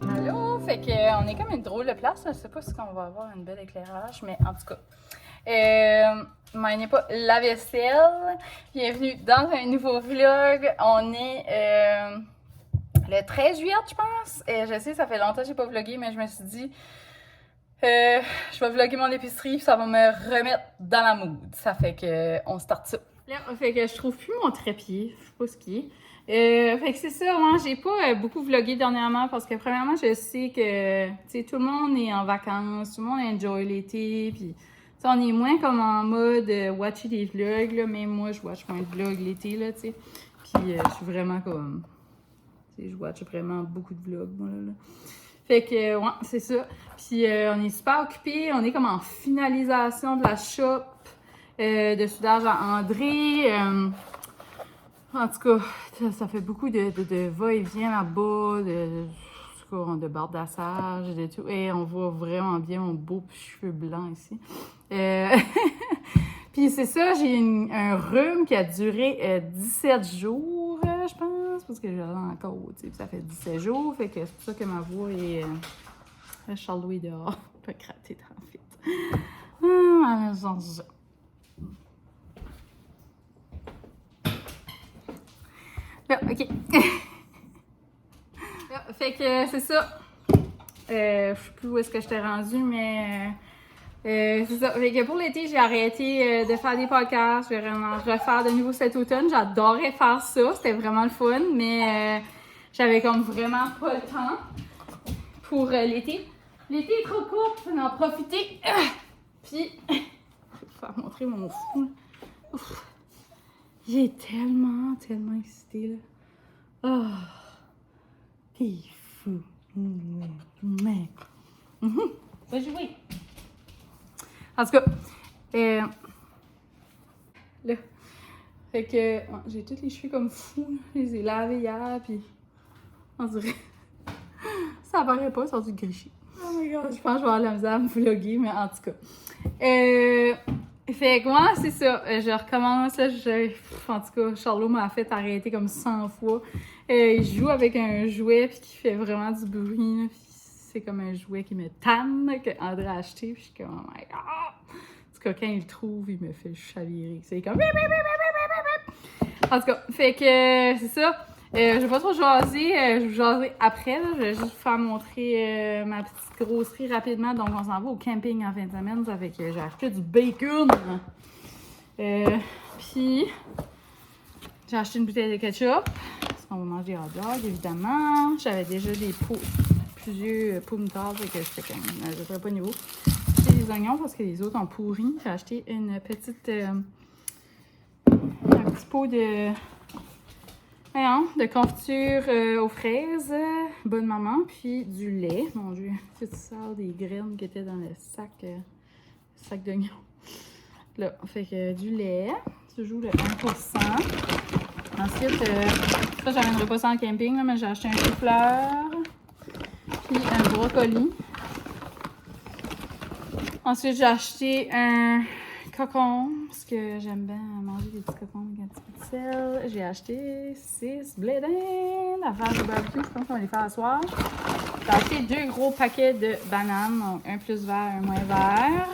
Allô? Fait que on est comme une drôle de place. Je sais pas si on va avoir un bel éclairage, mais en tout cas. N'est pas la vaisselle. Bienvenue dans un nouveau vlog. On est le 13 juillet, je pense. Et je sais, ça fait longtemps que j'ai pas vlogué, mais je me suis dit, je vais vlogger mon épicerie, ça va me remettre dans la mood. Ça fait que on start ça. Là, fait que je trouve plus mon trépied. Je sais pas ce qui est. Fait que c'est ça, moi, j'ai pas beaucoup vlogué dernièrement parce que premièrement, je sais que, tu sais, tout le monde est en vacances, tout le monde enjoy l'été, puis on est moins comme en mode watcher des vlogs, là, même moi, je watch moins de vlogs l'été, là, tu sais. Puis je suis vraiment comme, tu sais, je watch vraiment beaucoup de vlogs, moi, là. Fait que, ouais, c'est ça. Puis on est super occupés, on est comme en finalisation de la shop de soudage à André. En tout cas, ça fait beaucoup de va-et-vient là-bas, de bardassage, de tout. Et on voit vraiment bien mon beau cheveu blanc ici. Puis c'est ça, j'ai un rhume qui a duré 17 jours, je pense, parce que j'ai encore, tu sais, ça fait 17 jours. Fait que c'est pour ça que ma voix est... Charles-Louis dehors, pas gratter dans le fit. Ah, ça. Là, ok. Là, fait que c'est ça. Je sais plus où est-ce que je t'ai rendu, mais c'est ça. Fait que pour l'été, j'ai arrêté de faire des podcasts. Je vais vraiment refaire de nouveau cet automne. J'adorais faire ça. C'était vraiment le fun, mais j'avais comme vraiment pas le temps pour l'été. L'été est trop court, faut en profiter. Puis, je vais vous faire montrer mon fou. Ouf. Il est tellement excité, là. Oh, t'es fou. Mais. Va jouer. En tout cas, là. Fait que j'ai tous les cheveux comme fous. Je les ai lavés hier, puis on dirait. Ça apparaît pas, ils sont tous grichés. Oh my god, je pense que je vais avoir la misère à me vlogger, mais en tout cas. Fait que moi, c'est ça. Je recommence. Là, en tout cas, Charlot m'a fait arrêter comme 100 fois. Il joue avec un jouet puis qui fait vraiment du bruit. Là, c'est comme un jouet qui me tanne que André a acheté. Puis je suis comme, oh my god. En tout cas, quand il le trouve, il me fait chavirer. C'est comme. En tout cas, fait que c'est ça. Je vais pas trop jaser, je vais jaser après. Là. Je vais juste vous faire montrer ma petite grosserie rapidement. Donc, on s'en va au camping en fin de semaine. Ça fait que j'ai acheté du bacon. Puis, j'ai acheté une bouteille de ketchup. Parce qu'on va manger des hot dogs, évidemment. J'avais déjà plusieurs pots moutarde. Fait que j'étais comme, je ne ferais pas niveau. J'ai acheté des oignons parce que les autres ont pourri. J'ai acheté un petit pot de confiture aux fraises, bonne maman, puis du lait. Mon Dieu, tu sors des graines qui étaient dans le sac d'oignons. Là, fait que du lait, toujours le 1%. Ensuite, ça, j'amènerai pas ça en camping, là, mais j'ai acheté un chou-fleur, puis un brocoli. Ensuite, j'ai acheté un cocon, parce que j'aime bien manger des petits cocons avec un petit peu de sel. J'ai acheté 6 blés d'Inde à faire du barbecue. Je pense qu'on va les faire à soir. J'ai acheté 2 gros paquets de bananes, donc un plus vert, un moins vert.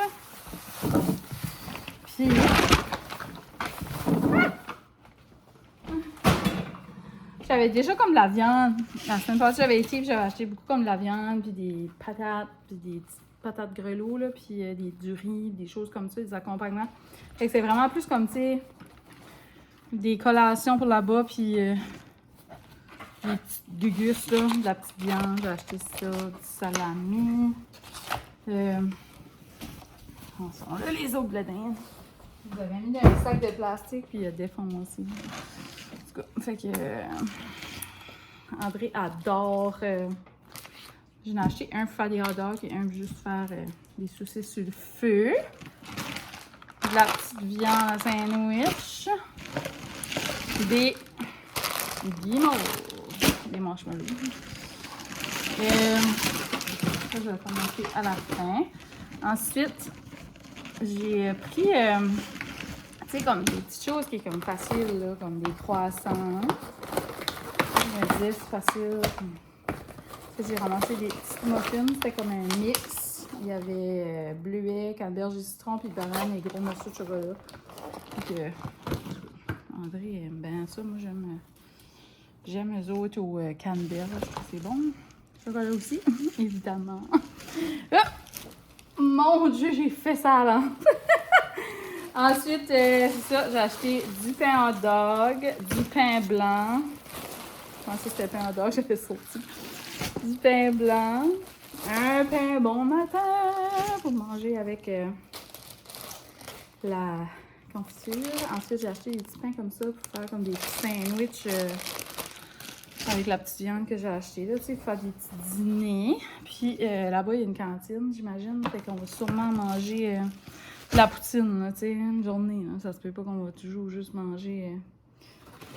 Puis, j'avais déjà comme de la viande. La semaine passée, j'avais été et j'avais acheté beaucoup comme de la viande, puis des patates, puis des petites patates grelots, là, puis du riz, des choses comme ça, des accompagnements. Fait que c'est vraiment plus comme, tu sais, des collations pour là-bas, puis des petites gugus, là, de la petite viande. J'ai acheté ça, du salami. Là, les autres blés d'Inde. Vous avez mis dans un sac de plastique, puis il y a des fonds aussi. En tout cas, fait que André adore. J'en ai acheté un pour faire des hot dogs et un pour juste faire des saucisses sur le feu. De la petite viande à sandwich. Des guimauves. Des marshmallows. Ça, je vais commencer à la fin. Ensuite, j'ai pris Tu sais, comme des petites choses qui est comme facile, là, comme des croissants. Je me disais, c'est facile. J'ai ramassé des petites muffins, c'était comme un mix. Il y avait bleuet, canneberge et citron, puis banane et gros morceaux de chocolat. Donc, André aime bien ça. Moi, j'aime eux autres au canneberge. Je trouve que c'est bon. Chocolat aussi, évidemment. Ah! Mon Dieu, j'ai fait ça là. Ensuite, c'est ça, j'ai acheté du pain hot dog, du pain blanc. Je pensais que c'était pain hot dog, j'ai fait ça aussi. Du pain blanc, un pain bon matin pour manger avec la confiture. Ensuite, j'ai acheté des petits pains comme ça pour faire comme des petits sandwichs avec la petite viande que j'ai achetée, là, tu sais, pour faire des petits dîners. Puis là-bas, il y a une cantine, j'imagine. Fait qu'on va sûrement manger de la poutine, là, tu sais, une journée. Là. Ça se peut pas qu'on va toujours juste manger.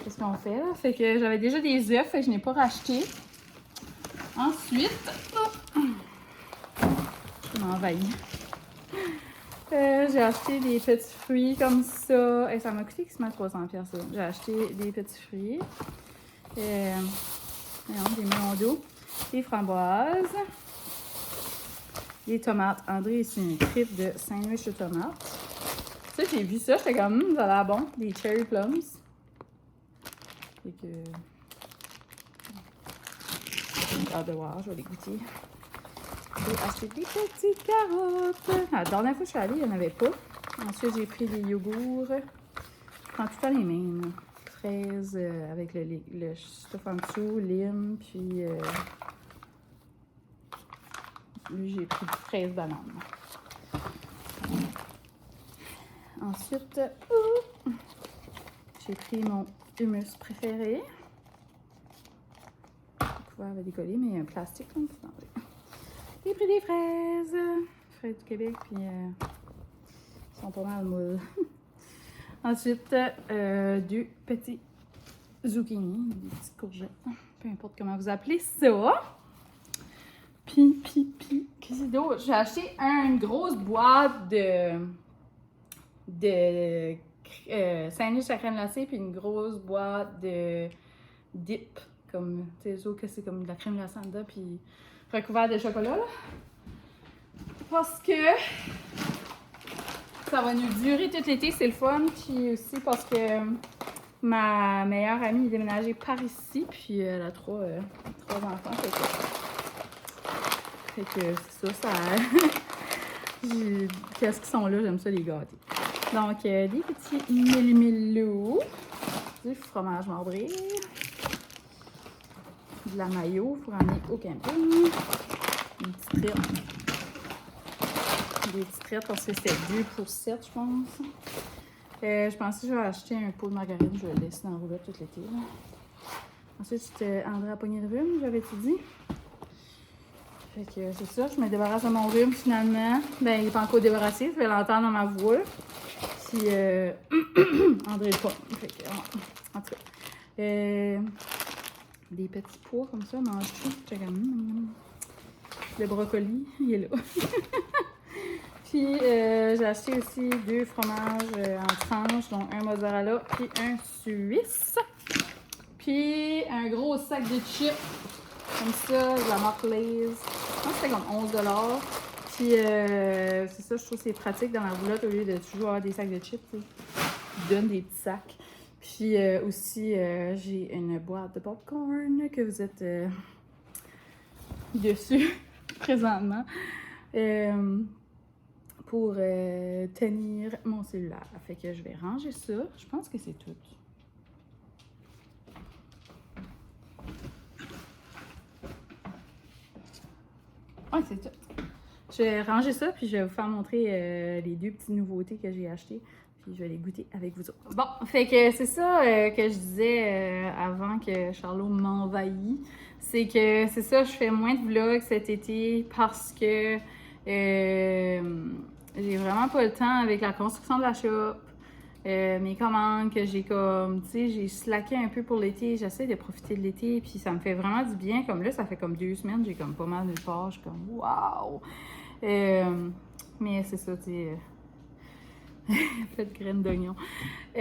Qu'est-ce qu'on fait, là? Fait que j'avais déjà des œufs, fait que je n'ai pas racheté. Ensuite, je m'envahis. J'ai acheté des petits fruits comme ça. Et ça m'a coûté quasiment 300$, ça. J'ai acheté des petits fruits. Des melons d'eau, des framboises, des tomates. André, c'est une trip de sandwich de tomates. Ça, j'ai vu ça, j'étais comme, ça a l'air bon. Des cherry plums. Fait que... J'ai hâte de voir, je vais les goûter. J'ai acheté des petites carottes. La dernière fois que je suis allée, il n'y en avait pas. Ensuite, j'ai pris des yogourts. Je prends tout le temps les mêmes. Fraises avec le stuff en dessous, lime, puis lui j'ai pris du fraise banane. Ensuite, j'ai pris mon hummus préféré. Couvert avec des collets, mais un plastique, là, pour manger. J'ai pris des fraises du Québec, puis ils sont pas mal moules. Ensuite, deux petits zucchini, des petites courgettes, peu importe comment vous appelez ça. Puis, qu'est-ce d'autre? J'ai acheté une grosse boîte de sandwich à crème glacée, puis une grosse boîte de dip, comme, tu sais, que c'est comme de la crème glacée en dedans, puis recouvert de chocolat, là. Parce que ça va nous durer tout l'été, c'est le fun. Puis aussi parce que ma meilleure amie est déménagée par ici, puis elle a trois enfants. Fait que c'est ça, qu'est-ce qu'ils sont là, j'aime ça les gâter. Donc, des petits mille-millous, du fromage marbré, de la mayo pour amener au camping, une petite trite. Des petites traites parce que c'était 2 pour 7, je pense. Je pensais que je vais acheter un pot de margarine. Je vais le laisser dans la roulette tout l'été. Ensuite, c'était André a pogné le rhume, j'avais-tu dit? Fait que c'est ça, je me débarrasse de mon rhume finalement. Ben, il n'est pas encore débarrassé, je vais l'entendre dans ma voix. Puis, André le pas. Fait que, en tout cas. Des petits pois comme ça, mange tout. Le brocoli, il est là. Puis, j'ai acheté aussi 2 fromages en tranches, dont un mozzarella puis un suisse. Puis, un gros sac de chips, comme ça, de la marque Lay's. Je pense que c'était comme 11$. Puis, c'est ça, je trouve que c'est pratique dans la roulotte au lieu de toujours avoir des sacs de chips. Ils donnent des petits sacs. Puis, aussi, j'ai une boîte de popcorn que vous êtes dessus présentement. Pour tenir mon cellulaire. Fait que je vais ranger ça. Je pense que c'est tout. Ouais, c'est tout. Je vais ranger ça, puis je vais vous faire montrer les 2 petites nouveautés que j'ai achetées. Puis je vais les goûter avec vous autres. Bon, fait que c'est ça que je disais avant que Charlot m'envahisse. C'est que c'est ça, je fais moins de vlogs cet été parce que j'ai vraiment pas le temps avec la construction de la shop, mes commandes que j'ai comme, tu sais, j'ai slacké un peu pour l'été, j'essaie de profiter de l'été, puis ça me fait vraiment du bien. Comme là, ça fait comme 2 semaines, j'ai comme pas mal de part, je suis comme waouh! Mais c'est ça, tu sais, Faites graines d'oignon. Tu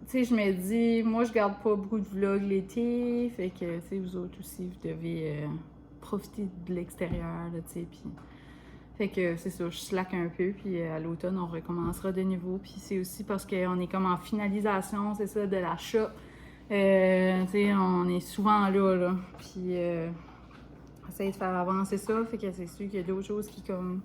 sais, je me dis, moi, je garde pas beaucoup de vlogs l'été, fait que, tu sais, vous autres aussi, vous devez profiter de l'extérieur, tu sais, puis... Fait que c'est ça, je slack un peu, puis à l'automne, on recommencera de nouveau. Puis c'est aussi parce qu'on est comme en finalisation, c'est ça, de l'achat. Tu sais, on est souvent là. Puis on essaie de faire avancer ça, fait que c'est sûr qu'il y a d'autres choses qui, comme,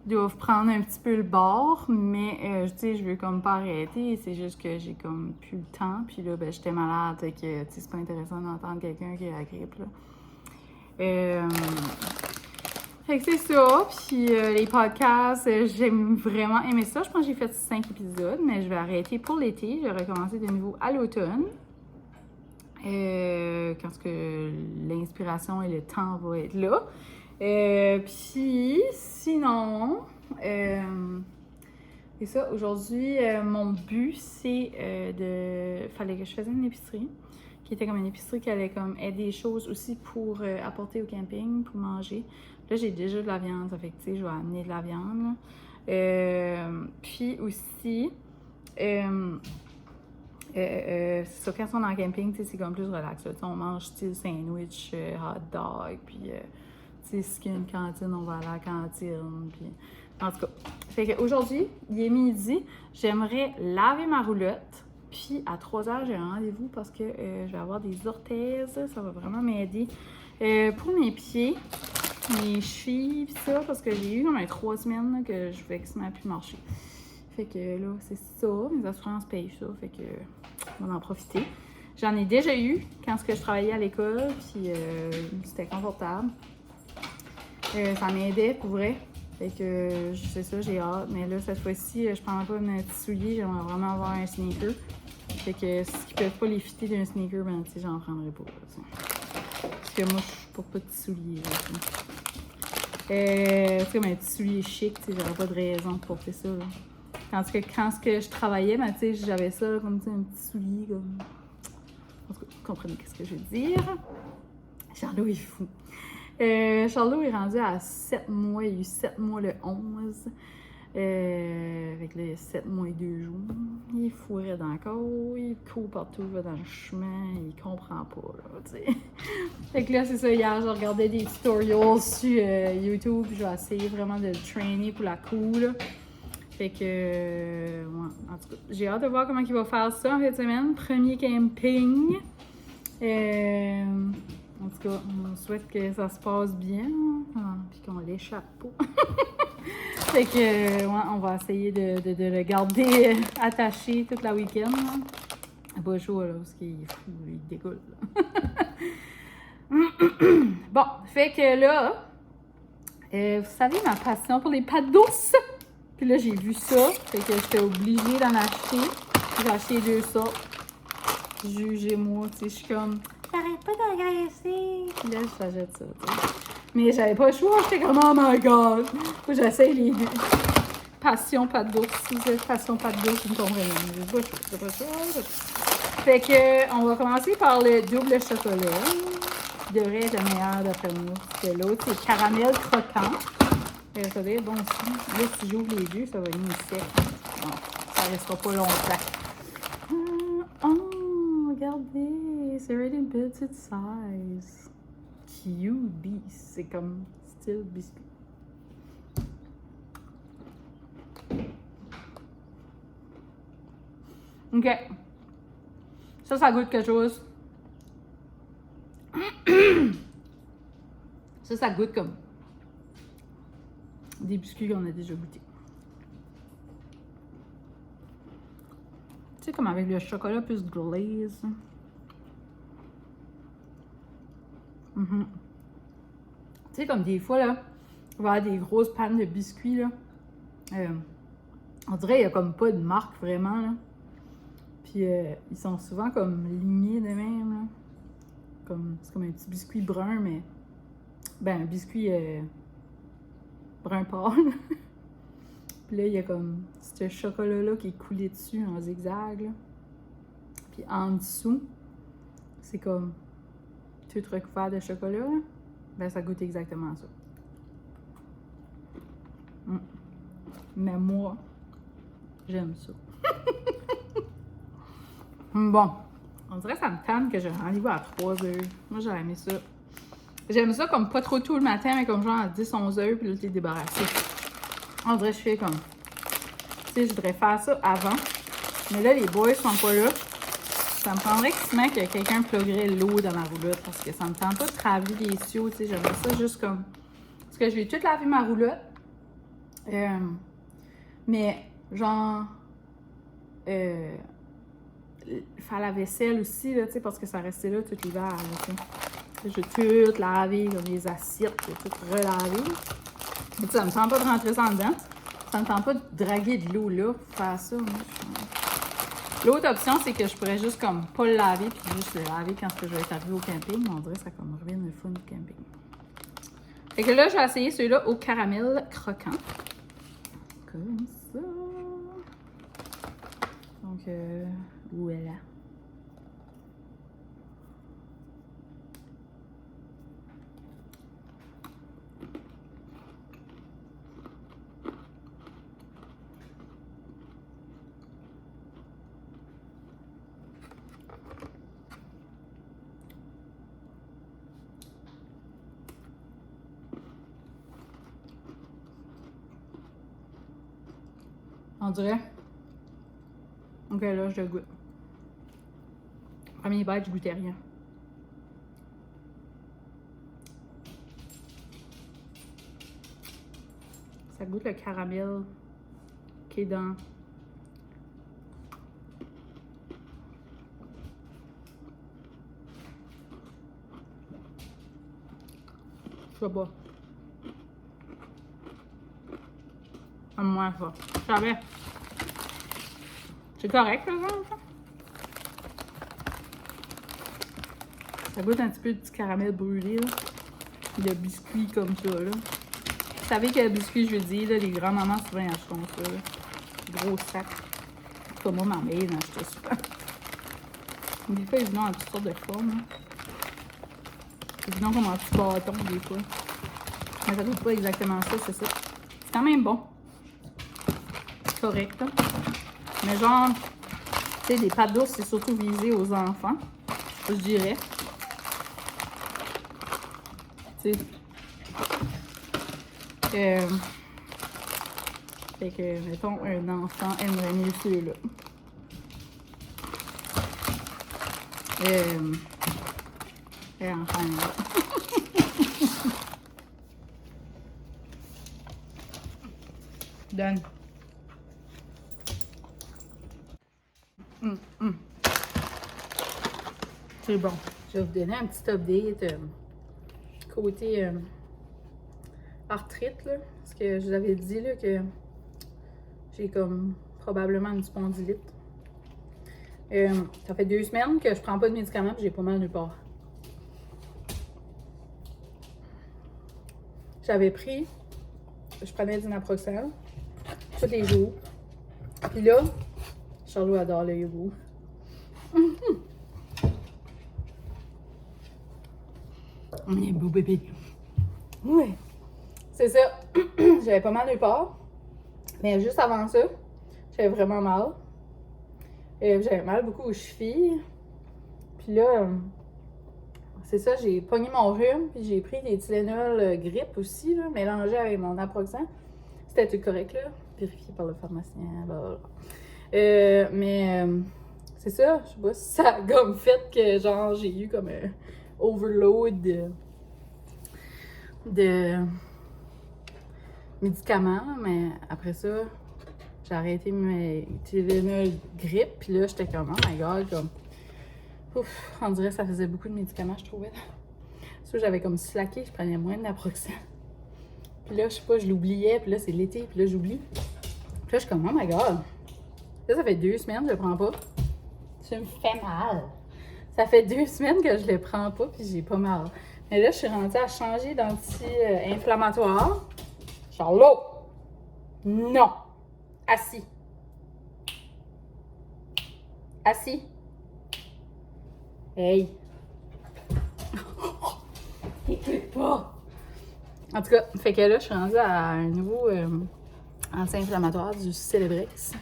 doivent prendre un petit peu le bord, mais tu sais, je veux comme pas arrêter, c'est juste que j'ai comme plus le temps, puis là, ben, j'étais malade, fait que, tu sais, c'est pas intéressant d'entendre quelqu'un qui a la grippe, là. Fait que c'est ça, puis les podcasts, j'aime vraiment aimer ça. Je pense que j'ai fait 5 épisodes, mais je vais arrêter pour l'été. Je vais recommencer de nouveau à l'automne. Quand que l'inspiration et le temps vont être là. Puis sinon, c'est ça, aujourd'hui, mon but, c'est fallait que je fasse une épicerie, qui était comme une épicerie qui allait comme aider des choses aussi pour apporter au camping, pour manger. Là, j'ai déjà de la viande, ça fait que, tu sais, je vais amener de la viande. Puis aussi, c'est ça, quand on est en camping, tu sais, c'est comme plus relax. Là. On mange style sandwich, hot dog, puis, tu sais, s'il y a une cantine, on va à la cantine, puis... En tout cas, fait qu'aujourd'hui, il est midi, j'aimerais laver ma roulotte, puis à 3h, j'ai un rendez-vous parce que je vais avoir des orthèses, ça va vraiment m'aider pour mes pieds, mes chevilles, pis ça, parce que j'ai eu comme 3 semaines là, que je vais quasiment plus marcher. Fait que là, c'est ça, mes assurances payent ça, fait que on va en profiter. J'en ai déjà eu quand je travaillais à l'école, puis c'était confortable. Ça m'aidait pour vrai. Fait que c'est ça, j'ai hâte. Mais là, cette fois-ci, je prends pas un petit soulier, j'aimerais vraiment avoir un sneaker. Fait que ce qui peut pas les fitter d'un sneaker, ben tu sais, j'en prendrais pas. Là, parce que moi, je suis pour pas de petits souliers. C'est comme un petit soulier chic, tu sais, j'aurais pas de raison de porter ça. Là. Tandis que quand je travaillais, ben, tu sais, j'avais ça là, comme un petit soulier. Comme... En tout cas, vous comprenez ce que je veux dire. Charlot est fou. Charlot est rendu à 7 mois. Il y a eu 7 mois le 11. Avec les 7 mois et 2 jours. Il fourrait encore. Il court partout, va dans le chemin. Il comprend pas, là, tu sais. Fait que là, c'est ça. Hier, je regardais des tutorials sur YouTube. Je vais essayer vraiment de le trainer pour la cool. Fait que, ouais, en tout cas, j'ai hâte de voir comment il va faire ça en fin de semaine. Premier camping. En tout cas, on souhaite que ça se passe bien, puis qu'on l'échappe pas. Fait que, ouais, on va essayer de le garder attaché toute la week-end. Pas chaud, là, parce qu'il est fou, il dégoûte. Bon, fait que là, vous savez ma passion pour les pâtes douces. Puis là, j'ai vu ça, fait que j'étais obligée d'en acheter. J'ai acheté 2 sortes. Jugez-moi, tu sais, je suis comme... T'arrêtes pas d'engraisser! Puis là, je s'achète ça, tu sais. Mais j'avais pas le choix, j'étais comme, oh my god! Faut que j'essaye les deux. Passion pâte douce. Si vous êtes passion pâte douce, vous me comprenez. J'ai pas le choix, j'ai pas le choix. Fait que, on va commencer par le double chocolat. Qui devrait être le meilleur d'après moi. Parce que l'autre, c'est caramel croquant. Ça va être bon aussi. Là, si j'ouvre les deux, ça va venir sec. Bon, ça restera pas longtemps. Oh, regardez, c'est really petite size. Cute beast, c'est comme style biscuit. Ok. Ça goûte quelque chose. Ça goûte comme des biscuits qu'on a déjà goûtés. Tu sais, comme avec le chocolat plus glaze. Tu sais, comme des fois, là, on va avoir des grosses pannes de biscuits, là. On dirait qu'il n'y a comme pas de marque, vraiment, là. Puis, ils sont souvent comme lignés de même, là. C'est comme un petit biscuit brun, mais... Ben, un biscuit brun pâle. Puis là, il y a comme ce chocolat-là qui est coulé dessus en zigzag, là. Puis en dessous, c'est comme tout recouvert de chocolat, là. Ben, ça goûte exactement ça. Mais moi, j'aime ça. Bon, on dirait que ça me tente que j'ai rendez-vous à 3 heures. Moi, j'aurais aimé ça. J'aime ça comme pas trop tôt le matin, mais comme genre à 10-11 heures, puis là, t'es débarrassé. On dirait que je fais comme... Tu sais, je voudrais faire ça avant. Mais là, les boys sont pas là. Ça me prendrait que quelqu'un pluggerait l'eau dans ma roulotte parce que ça me tente pas de travailler les sioux, tu sais. J'aimerais ça juste comme... Parce que je vais tout laver ma roulotte. Mais genre... faire la vaisselle aussi, là, tu sais, parce que ça restait là tout l'hiver, tu sais. Je vais tout laver, comme les assiettes, je vais tout relaver. Mais ça me tente pas de rentrer ça en dedans. Ça me tente pas de draguer de l'eau là pour faire ça. L'autre option, c'est que je pourrais juste comme pas le laver, puis juste le laver quand je vais être arrivée au camping. On dirait que ça comme revient le fun du camping. Fait que là, j'ai essayé ceux-là au caramel croquant. Comme ça. Donc, voilà. On dirait. Ok, là, je le goûte. Premier bite, je goûtais rien. Ça goûte le caramel qui est dans... Je sais pas. À moi, ça. Je savais. C'est correct, par exemple. Ça goûte un petit peu du caramel brûlé, là. Le biscuit comme ça, là. Vous savez que le biscuit, je veux dire, là, les grands-mamans souvent achètent ça, là. Gros sac. Comme moi, ma mère en achetait souvent. Des fois, ils viennent en toutes sortes de formes, là. Ils viennent comme en petits bâtons, des fois. Mais ça goûte pas exactement ça, c'est ça. C'est quand même bon. Correct, là. Mais genre, tu sais, des pâtes d'ours, c'est surtout visé aux enfants, je dirais. Tu sais. Fait que, mettons, un enfant aimerait mieux ceux-là. Et enfin, donne. C'est bon. Je vais vous donner un petit update côté arthrite, là. Parce que je vous avais dit là, que j'ai comme probablement une spondylite. Ça fait 2 semaines que je prends pas de médicaments et j'ai pas mal nulle part. J'avais pris, je prenais du naproxen tous les jours. Puis là, Charlot adore le yogourt. On est beau bébé. Oui. C'est ça. J'avais pas mal nulle part. Mais juste avant ça, j'avais vraiment mal. J'avais mal beaucoup aux chevilles. Puis là, c'est ça, j'ai pogné mon rhume. Puis j'ai pris des Tylenol grippe aussi, là, mélangé avec mon naproxen. C'était tout correct, là. Vérifié par le pharmacien. Blablabla. Mais c'est ça, je sais pas si ça a comme fait que genre j'ai eu comme un overload de médicaments, mais après ça, j'ai arrêté mes Tylenol grippe, puis là j'étais comme oh my god, comme ouf, on dirait que ça faisait beaucoup de médicaments, je trouvais. Ça, j'avais comme slacké, je prenais moins de naproxen. Puis là, je sais pas, je l'oubliais, puis là c'est l'été, puis là j'oublie. Puis là je suis comme oh my god. Là, ça fait 2 semaines que je le prends pas. Ça me fait mal. Ça fait 2 semaines que je le prends pas, puis j'ai pas mal. Mais là, je suis rendue à changer d'anti-inflammatoire. Charlot! Non! Assis. Assis. Hey! Écoute pas! En tout cas, fait que là, je suis rendue à un nouveau anti-inflammatoire du Celebrex.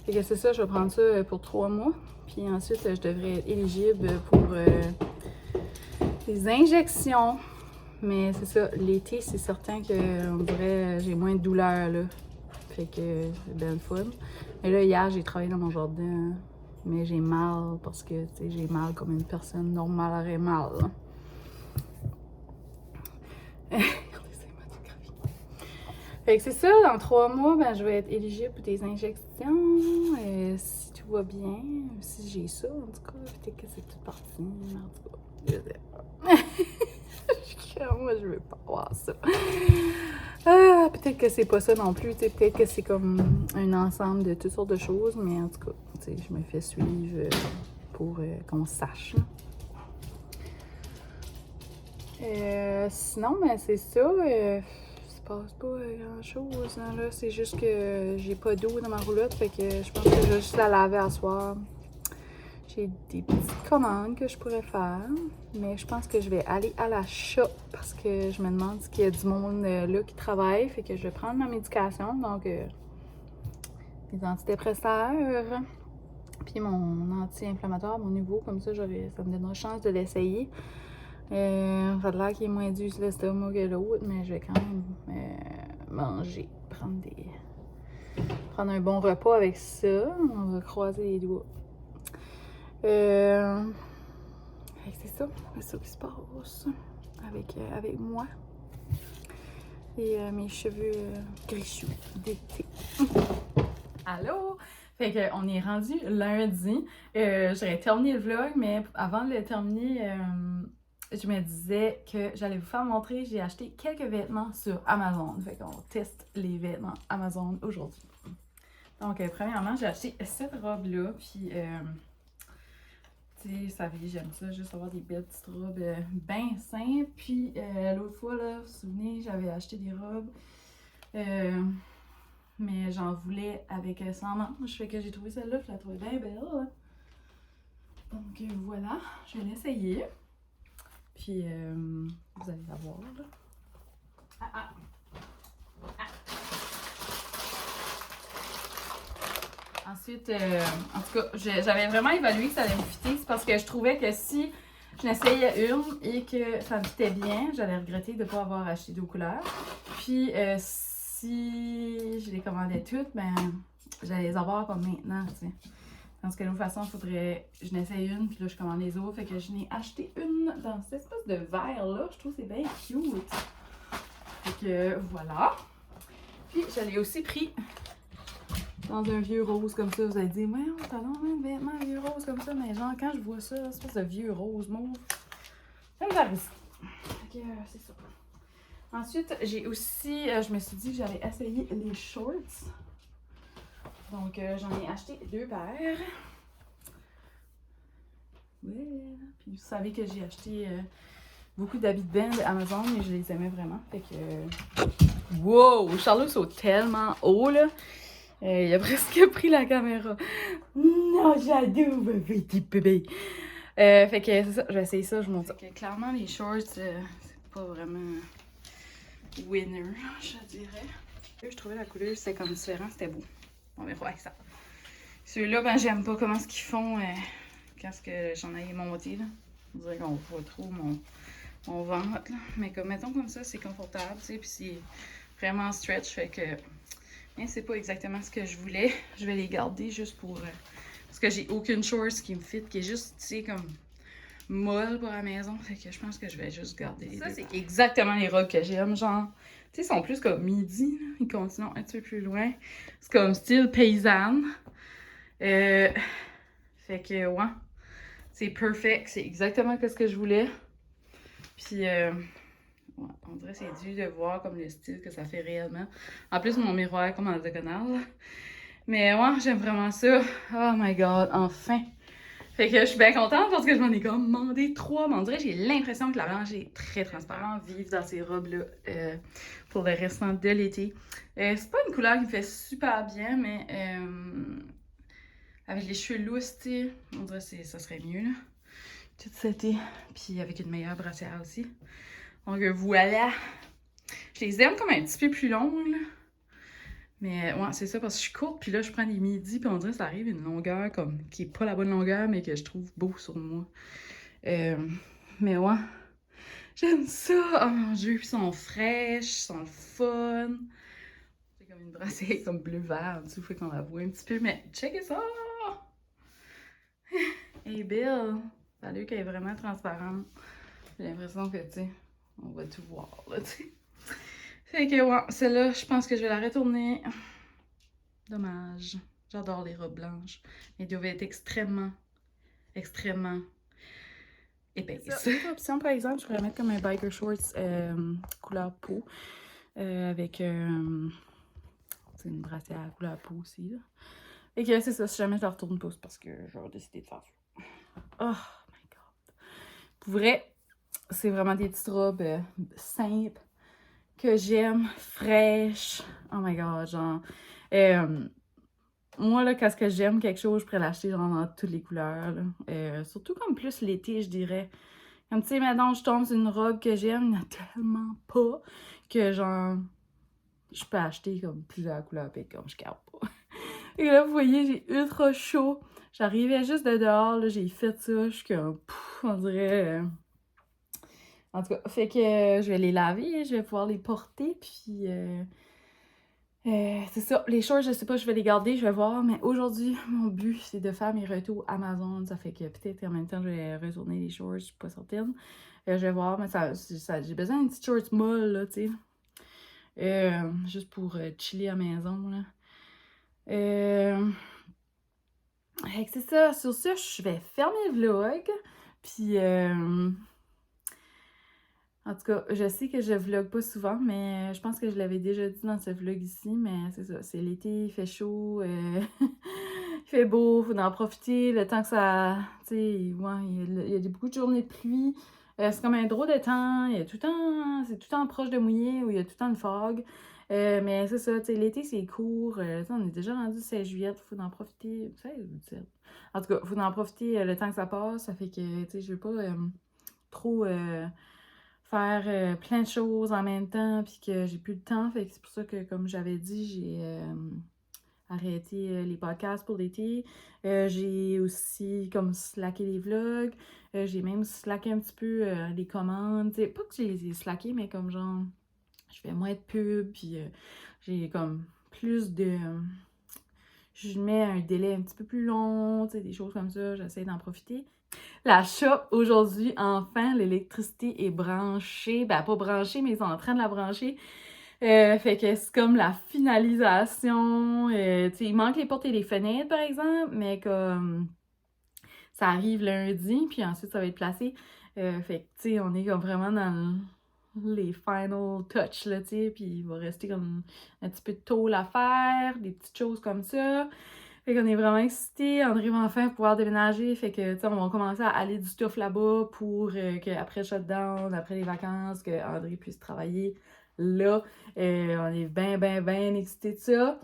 Fait que c'est ça, je vais prendre ça pour 3 mois. Puis ensuite, je devrais être éligible pour des injections. Mais c'est ça, l'été, c'est certain que on dirait j'ai moins de douleur là. Fait que c'est bien le fun. Mais là, hier, j'ai travaillé dans mon jardin. Mais j'ai mal parce que j'ai mal comme une personne normale aurait mal. Fait que c'est ça, dans 3 mois, ben, je vais être éligible pour des injections. Si tout va bien, si j'ai ça, en tout cas, peut-être que c'est tout parti. Mais en tout cas, je sais pas. Moi, je veux pas avoir ça. Ah, peut-être que c'est pas ça non plus. Peut-être que c'est comme un ensemble de toutes sortes de choses. Mais en tout cas, je me fais suivre pour qu'on sache. Sinon, ben, c'est ça. Il se passe pas grand-chose, hein, là. C'est juste que j'ai pas d'eau dans ma roulotte, fait que je pense que je vais juste la laver à soir. J'ai des petites commandes que je pourrais faire, mais je pense que je vais aller à la shop parce que je me demande s'il y a du monde là qui travaille, fait que je vais prendre ma médication, donc les antidépresseurs, puis mon anti-inflammatoire, mon nouveau, comme ça, ça me donnera chance de l'essayer. Ça a l'air qu'il est moins dur sur l'estomac que l'autre, mais je vais quand même manger, prendre un bon repas avec ça. On va croiser les doigts. C'est ça qui se passe avec moi et mes cheveux gris d'été. Allô? Fait qu'on est rendu lundi. J'aurais terminé le vlog, mais avant de le terminer, je me disais que j'allais vous faire montrer, j'ai acheté quelques vêtements sur Amazon. Fait qu'on teste les vêtements Amazon aujourd'hui. Donc, premièrement, j'ai acheté cette robe-là, puis, tu sais, vous savez, j'aime ça, juste avoir des belles petites robes bien simples. Puis, l'autre fois, là, vous vous souvenez, j'avais acheté des robes, mais j'en voulais avec sans manches. Fait que j'ai trouvé celle-là, je la trouvais bien belle. Donc, voilà, je vais l'essayer. Puis, vous allez la voir, là. Ensuite, en tout cas, j'avais vraiment évalué que ça allait me fitter. C'est parce que je trouvais que si je n'essayais une et que ça me fitait bien, j'allais regretter de ne pas avoir acheté deux couleurs. Puis, si je les commandais toutes, ben, j'allais les avoir comme maintenant, tu sais. Parce que de toute façon, il faudrait que je n'essaye une, puis là, je commande les autres. Fait que je n'ai acheté une dans cette espèce de verre-là. Je trouve que c'est bien cute. Fait que voilà. Puis, je l'ai aussi pris dans un vieux rose comme ça. Vous allez dire, ouais, t'as non de vêtements vieux rose comme ça. Mais genre, quand je vois ça, cette espèce de vieux rose mauve, ça me va ici. Fait que c'est ça. Ensuite, j'ai aussi, je me suis dit que j'allais essayer les shorts. Donc, j'en ai acheté 2 paires. Ouais. Puis, vous savez que j'ai acheté beaucoup d'habits de bain d'Amazon et je les aimais vraiment. Fait que... Wow! Charlot saute tellement haut, là. Il a presque pris la caméra. Non, j'adore, petit bébé. Fait que c'est ça, je vais essayer ça, je vous montre ça. Clairement, les shorts, c'est pas vraiment winner, je dirais. Je trouvais la couleur, c'était comme différent, c'était beau. On verra avec ça. Ceux-là, ben, j'aime pas comment ce qu'ils font quand j'en ai monté, là. On dirait qu'on voit trop mon ventre, là. Mais comme, mettons comme ça, c'est confortable, tu sais, puis c'est vraiment stretch, fait que... Mais c'est pas exactement ce que je voulais. Je vais les garder juste pour... parce que j'ai aucune shorts qui me fit, qui est juste, tu sais, comme molle pour la maison. Fait que je pense que je vais juste garder les deux. Ça, c'est exactement les robes que j'aime, genre... Tu sais, ils sont plus comme midi, là. Ils continuent un petit peu plus loin. C'est comme style paysanne. Fait que, ouais. C'est perfect. C'est exactement ce que je voulais. Puis, ouais, on dirait que c'est dû de voir comme le style que ça fait réellement. En plus, mon miroir est comme en diagonale. Mais ouais, j'aime vraiment ça. Oh my god, enfin! Fait que je suis bien contente parce que je m'en ai commandé 3. Mais on dirait que j'ai l'impression que la blanche est très transparente. Vivre dans ces robes-là pour le restant de l'été. C'est pas une couleur qui me fait super bien, mais avec les cheveux lousses, tu sais, on dirait que ça serait mieux, là. Tout c'était. Puis avec une meilleure brassière aussi. Donc voilà. Je les aime comme un petit peu plus longues, là. Mais ouais, c'est ça, parce que je suis courte, puis là, je prends des midis, puis on dirait que ça arrive une longueur comme qui est pas la bonne longueur, mais que je trouve beau sur moi. Euh, mais ouais, j'aime ça! Oh mon Dieu, puis ils sont fraîches, ils sont le fun. C'est comme une brassière comme bleu-vert en dessous, fait qu'on la voit un petit peu, mais checkez ça! Hey Bill! Ça a l'air qu'elle est vraiment transparente. J'ai l'impression que, tu sais, on va tout voir, là, tu sais. Fait que ouais, celle-là, je pense que je vais la retourner. Dommage. J'adore les robes blanches. Mais elles doivent être extrêmement, extrêmement épaisses. L'autre option, par exemple, je pourrais mettre comme un biker shorts couleur peau. Avec une brassière couleur peau aussi. Là. Et que c'est ça, si jamais je la retourne pas, c'est parce que j'aurais décidé de faire ça. Oh my god. Pour vrai, c'est vraiment des petites robes simples que j'aime, fraîches. Oh my god, genre. Moi, là, quand j'aime quelque chose, je pourrais l'acheter genre dans toutes les couleurs. Surtout comme plus l'été, je dirais. Comme tu sais, maintenant, je tombe sur une robe que j'aime, il n'y en a tellement pas que genre, je peux acheter comme plusieurs couleurs, puis comme je garde pas. Et là, vous voyez, j'ai ultra chaud. J'arrivais juste de dehors, là, j'ai fait ça, je suis comme, on dirait. En tout cas, fait que je vais les laver, je vais pouvoir les porter, puis. C'est ça, les shorts, je sais pas, je vais les garder, je vais voir, mais aujourd'hui, mon but, c'est de faire mes retours Amazon, ça fait que peut-être en même temps, je vais retourner les shorts, je suis pas certaine. Je vais voir, mais j'ai besoin d'une petite shorts molle, là, tu sais. Juste pour chiller à la maison, là. Fait que c'est ça, sur ça, je vais fermer le vlog, puis en tout cas, je sais que je vlog pas souvent, mais je pense que je l'avais déjà dit dans ce vlog ici, mais c'est ça, c'est l'été, il fait chaud, il fait beau, faut en profiter, le temps que ça, tu sais, ouais, il y a beaucoup de journées de pluie, c'est comme un drôle de temps, il y a tout le temps, c'est tout le temps proche de mouiller, ou il y a tout le temps de fog, mais c'est ça, tu sais, l'été c'est court, on est déjà rendu 16 juillet, faut en profiter, 16 ou 17, en tout cas, faut en profiter le temps que ça passe, ça fait que, tu sais, je veux pas trop faire plein de choses en même temps, puis que j'ai plus le temps. Fait que c'est pour ça que, comme j'avais dit, j'ai arrêté les podcasts pour l'été. J'ai aussi comme slacké les vlogs. J'ai même slacké un petit peu les commandes. T'sais, pas que je les ai slackés, mais comme genre, je fais moins de pub, puis j'ai comme plus de... je mets un délai un petit peu plus long, des choses comme ça, j'essaie d'en profiter. La shop, aujourd'hui, enfin, l'électricité est branchée. Ben, pas branchée, mais ils sont en train de la brancher. Fait que c'est comme la finalisation. Tu sais, il manque les portes et les fenêtres, par exemple, mais comme ça arrive lundi, puis ensuite ça va être placé. Fait que, tu sais, on est comme vraiment dans les final touch, là, tu sais, puis il va rester comme un petit peu de tôle à faire, des petites choses comme ça. Fait qu'on est vraiment excités. André va enfin pouvoir déménager. Fait que, tu sais, on va commencer à aller du stuff là-bas pour qu'après le shutdown, après les vacances, que André puisse travailler là. On est bien excités de ça.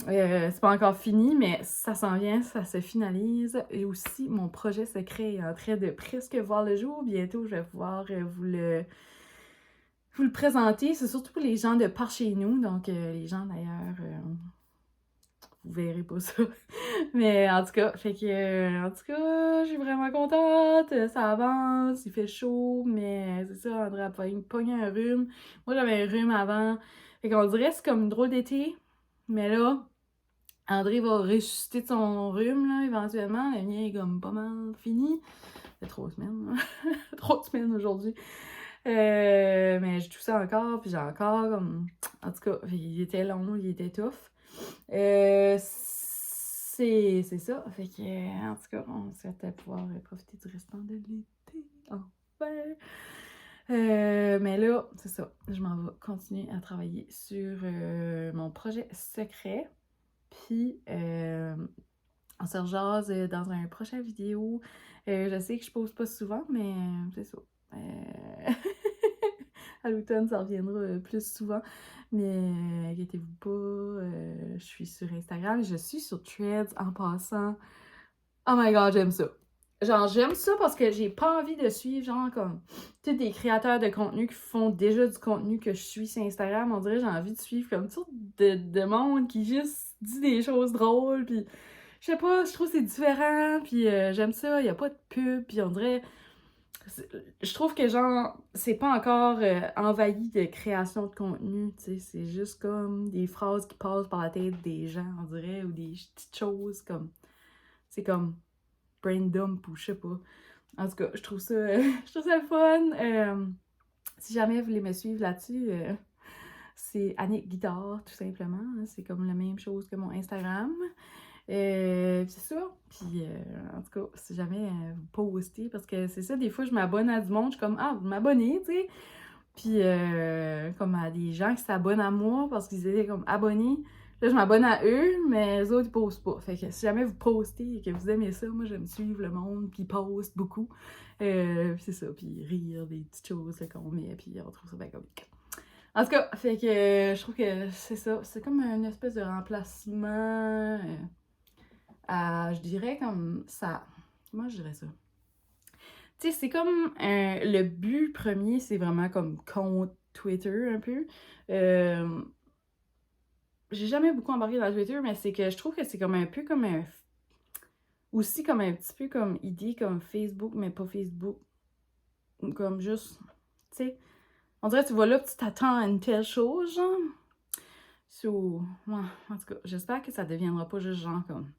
C'est pas encore fini, mais ça s'en vient, ça se finalise. Et aussi, mon projet secret est en train de presque voir le jour. Bientôt, je vais pouvoir vous le présenter. C'est surtout pour les gens de par chez nous. Donc, les gens d'ailleurs... vous verrez pas ça. Mais en tout cas, je suis vraiment contente. Ça avance, il fait chaud, mais c'est ça, André a pogné un rhume. Moi, j'avais un rhume avant. Fait qu'on dirait que c'est comme une drôle d'été. Mais là, André va ressusciter de son rhume, là, éventuellement. Le mien est comme pas mal fini. Ça fait 3 semaines, là. 3 semaines aujourd'hui. Mais j'ai tout ça encore, puis j'ai encore comme... En tout cas, il était long, il était tough. C'est ça. Fait que, en tout cas, on souhaite pouvoir profiter du restant de l'été. Enfin! Mais là, c'est ça. Je m'en vais continuer à travailler sur mon projet secret. Puis, on se rejase dans un prochain vidéo. Je sais que je pose pas souvent, mais c'est ça. À l'automne, ça reviendra plus souvent. Mais inquiétez-vous pas, je suis sur Instagram, je suis sur Threads en passant. Oh my god, j'aime ça. genre, j'aime ça parce que j'ai pas envie de suivre, genre, comme, tu sais, des créateurs de contenu qui font déjà du contenu que je suis sur Instagram. On dirait que j'ai envie de suivre comme toutes de monde qui juste dit des choses drôles, puis je sais pas, je trouve que c'est différent, puis j'aime ça, y a pas de pub, puis on dirait... Je trouve que, genre, c'est pas encore envahi de création de contenu, tu sais, c'est juste comme des phrases qui passent par la tête des gens, on dirait, ou des petites choses comme... C'est comme brain dump ou je sais pas. En tout cas, je trouve ça, je trouve ça le fun. Si jamais vous voulez me suivre là-dessus, c'est Annick Guitare, tout simplement. C'est comme la même chose que mon Instagram. C'est ça. Puis, en tout cas, si jamais vous postez, parce que c'est ça, des fois, je m'abonne à du monde, je suis comme, ah, vous m'abonnez, tu sais. Puis, comme à des gens qui s'abonnent à moi parce qu'ils étaient comme abonnés. Là, je m'abonne à eux, mais les autres, ils postent pas. Fait que si jamais vous postez et que vous aimez ça, moi, j'aime suivre le monde, puis ils postent beaucoup. Puis c'est ça, puis rire des petites choses qu'on met, puis on trouve ça bien comique. En tout cas, fait que je trouve que c'est ça. C'est comme une espèce de remplacement à, je dirais, comme ça. Comment je dirais ça? Tu sais, c'est comme le but premier, c'est vraiment comme compte Twitter un peu. J'ai jamais beaucoup embarqué dans Twitter, mais c'est que je trouve que c'est comme un peu comme un... Aussi comme un petit peu comme idée comme Facebook, mais pas Facebook. Comme juste, tu sais, on dirait que tu vas là, tu t'attends à une telle chose, genre. So, ouais, en tout cas, j'espère que ça deviendra pas juste genre comme,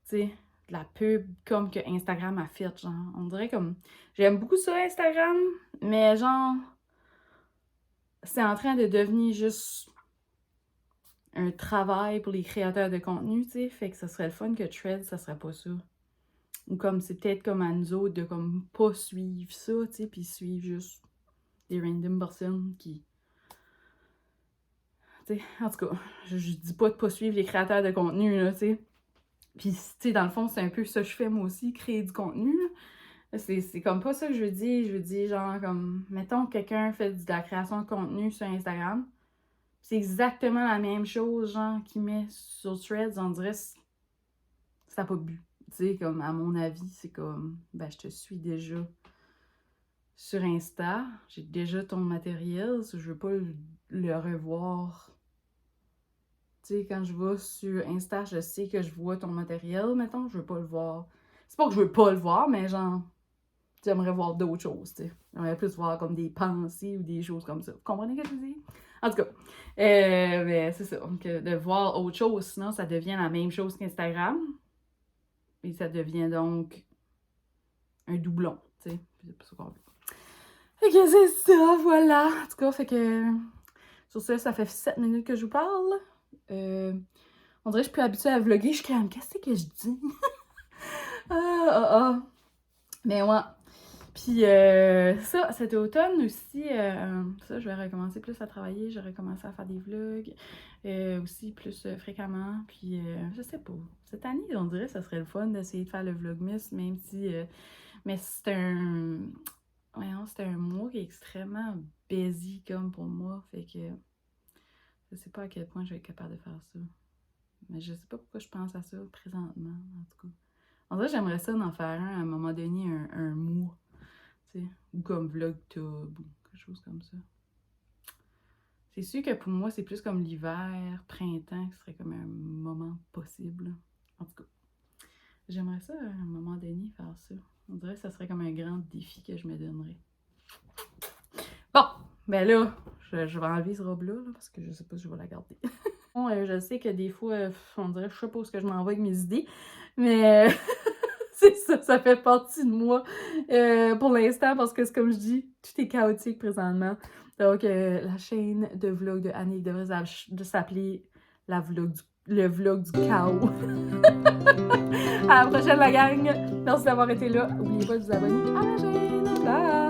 tu sais, de la pub comme que Instagram a fait, genre. On dirait comme, j'aime beaucoup ça Instagram, mais genre, c'est en train de devenir juste un travail pour les créateurs de contenu, tu sais, fait que ça serait le fun que Threads, ça serait pas ça. Ou comme, c'est peut-être comme à nous autres de comme pas suivre ça, tu sais, puis suivre juste des random personnes qui... Tu sais, en tout cas, je dis pas de pas suivre les créateurs de contenu, là, tu sais. Puis, tu sais, dans le fond, c'est un peu ça que je fais moi aussi, créer du contenu, là. C'est comme pas ça que je veux dire. Je veux dire, genre, comme, mettons que quelqu'un fait de la création de contenu sur Instagram. C'est exactement la même chose, genre, qu'il met sur Threads. On dirait que ça n'a pas de but. Tu sais, comme, à mon avis, c'est comme, ben, je te suis déjà sur Insta. J'ai déjà ton matériel. Je veux pas le revoir. Tu sais, quand je vais sur Insta, je sais que je vois ton matériel, mettons. Je veux pas le voir. C'est pas que je veux pas le voir, mais genre, j'aimerais voir d'autres choses, tu sais. J'aimerais plus voir comme des pensées ou des choses comme ça. Vous comprenez ce que je dis? En tout cas, ben, c'est ça. Donc, de voir autre chose, sinon ça devient la même chose qu'Instagram. Et ça devient donc un doublon, tu sais. C'est pas ça qu'on veut. Fait que c'est ça, voilà. En tout cas, fait que... Sur ça fait 7 minutes que je vous parle. On dirait que je suis plus habituée à vlogger. Je suis comme, qu'est-ce que je dis? Mais ouais. Puis ça, cet automne aussi, ça, je vais recommencer plus à travailler, je vais recommencer à faire des vlogs, aussi plus fréquemment. Puis je sais pas, cette année, on dirait que ça serait le fun d'essayer de faire le vlogmas, même si... mais c'est un... Voyons, c'est un mois qui est extrêmement busy comme pour moi, fait que je sais pas à quel point je vais être capable de faire ça. Mais je sais pas pourquoi je pense à ça présentement, en tout cas. En vrai, j'aimerais ça d'en faire un à un moment donné, un mois. T'sais, ou comme Vlogtube ou quelque chose comme ça. C'est sûr que pour moi, c'est plus comme l'hiver, printemps, qui serait comme un moment possible. En tout cas, j'aimerais ça à un moment donné faire ça. On dirait que ça serait comme un grand défi que je me donnerais. Bon, ben là, je vais enlever ce robe-là parce que je sais pas si je vais la garder. Bon, je sais que des fois, on dirait que je sais pas où je m'en vais avec mes idées, mais c'est ça, ça fait partie de moi pour l'instant parce que c'est comme je dis, tout est chaotique présentement. Donc, la chaîne de vlog de Annick devrait s'appeler le vlog du chaos. À la prochaine, la gang! Merci d'avoir été là. N'oubliez pas de vous abonner à la chaîne. Bye!